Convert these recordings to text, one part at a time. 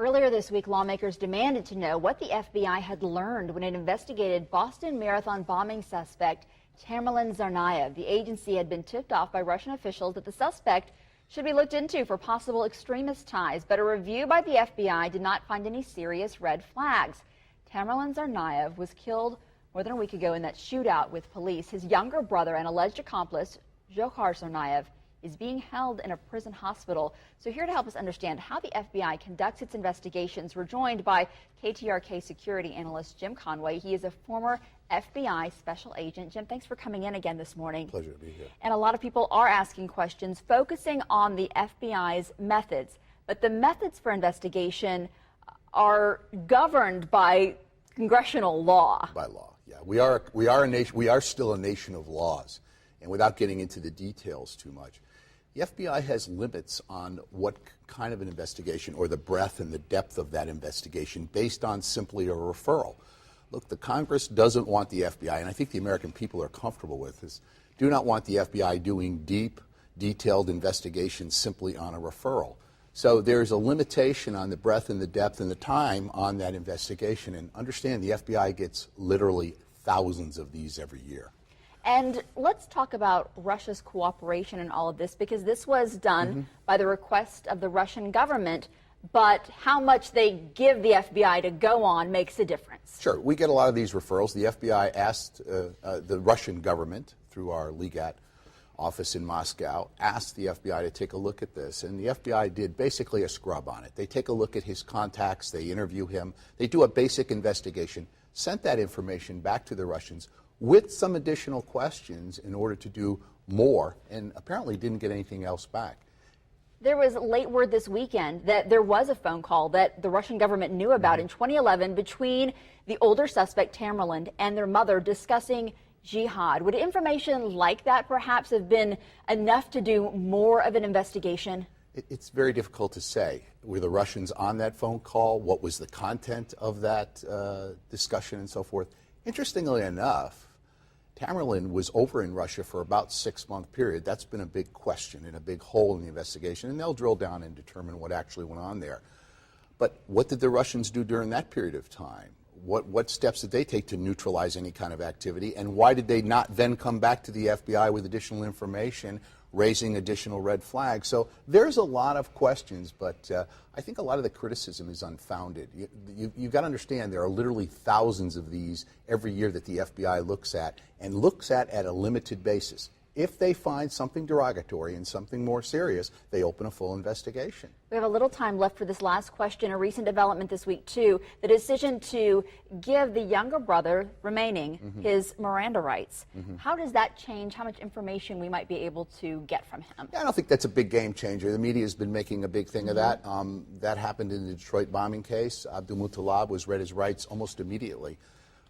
Earlier this week, lawmakers demanded to know what the FBI had learned when it investigated Boston Marathon bombing suspect Tamerlan Tsarnaev. The agency had been tipped off by Russian officials that the suspect should be looked into for possible extremist ties, but a review by the FBI did not find any serious red flags. Tamerlan Tsarnaev was killed more than a week ago in that shootout with police. His younger brother and alleged accomplice, Dzhokhar Tsarnaev, is being held in a prison hospital. So here to help us understand how the FBI conducts its investigations, we're joined by KTRK security analyst Jim Conway. He is a former FBI special agent. Jim, thanks for coming in again this morning. Pleasure to be here. And a lot of people are asking questions focusing on the FBI's methods, but the methods for investigation are governed by congressional law. By law, yeah. We are a nation. We are still a nation of laws, and without getting into the details too much, the FBI has limits on what kind of an investigation or the breadth and the depth of that investigation based on simply a referral. Look, the Congress doesn't want the FBI, and I think the American people are comfortable with this, do not want the FBI doing deep, detailed investigations simply on a referral. So there's a limitation on the breadth and the depth and the time on that investigation. And understand the FBI gets literally thousands of these every year. And let's talk about Russia's cooperation in all of this, because this was done by the request of the Russian government, but how much they give the FBI to go on makes a difference. Sure. We get a lot of these referrals. The FBI asked the Russian government, through our Legat office in Moscow, asked the FBI to take a look at this, and the FBI did basically a scrub on it. They take a look at his contacts, they interview him, they do a basic investigation, sent that information back to the Russians with some additional questions in order to do more, and apparently didn't get anything else back. There was late word this weekend that there was a phone call that the Russian government knew about in 2011 between the older suspect Tamerlan and their mother discussing jihad. Would information like that perhaps have been enough to do more of an investigation? It's very difficult to say. Were the Russians on that phone call? What was the content of that discussion and so forth? Interestingly enough, Tamerlan was over in Russia for about a 6-month period. That's been a big question and a big hole in the investigation, and they'll drill down and determine what actually went on there. But what did the Russians do during that period of time? What steps did they take to neutralize any kind of activity, and why did they not then come back to the FBI with additional information, raising additional red flags? So there's a lot of questions, but I think a lot of the criticism is unfounded. You've got to understand there are literally thousands of these every year that the FBI looks at a limited basis. If they find something derogatory and something more serious, they open a full investigation. We have a little time left for this last question. A recent development this week, too, the decision to give the younger brother remaining his Miranda rights. How does that change how much information we might be able to get from him? Yeah, I don't think that's a big game changer. The media has been making a big thing of that. That happened in the Detroit bombing case. Abdulmutallab was read his rights almost immediately.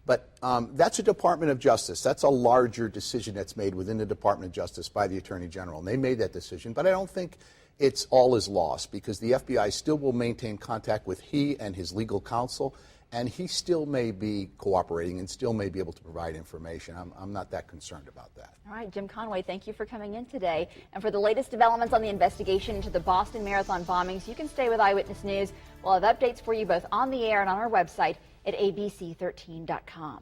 But that's a Department of Justice. That's a larger decision that's made within the Department of Justice by the Attorney General. And they made that decision. But I don't think it's all is lost, because the FBI still will maintain contact with he and his legal counsel, and he still may be cooperating and still may be able to provide information. I'm not that concerned about that. All right, Jim Conway, thank you for coming in today. And for the latest developments on the investigation into the Boston Marathon bombings, you can stay with Eyewitness News. We'll have updates for you both on the air and on our website at abc13.com.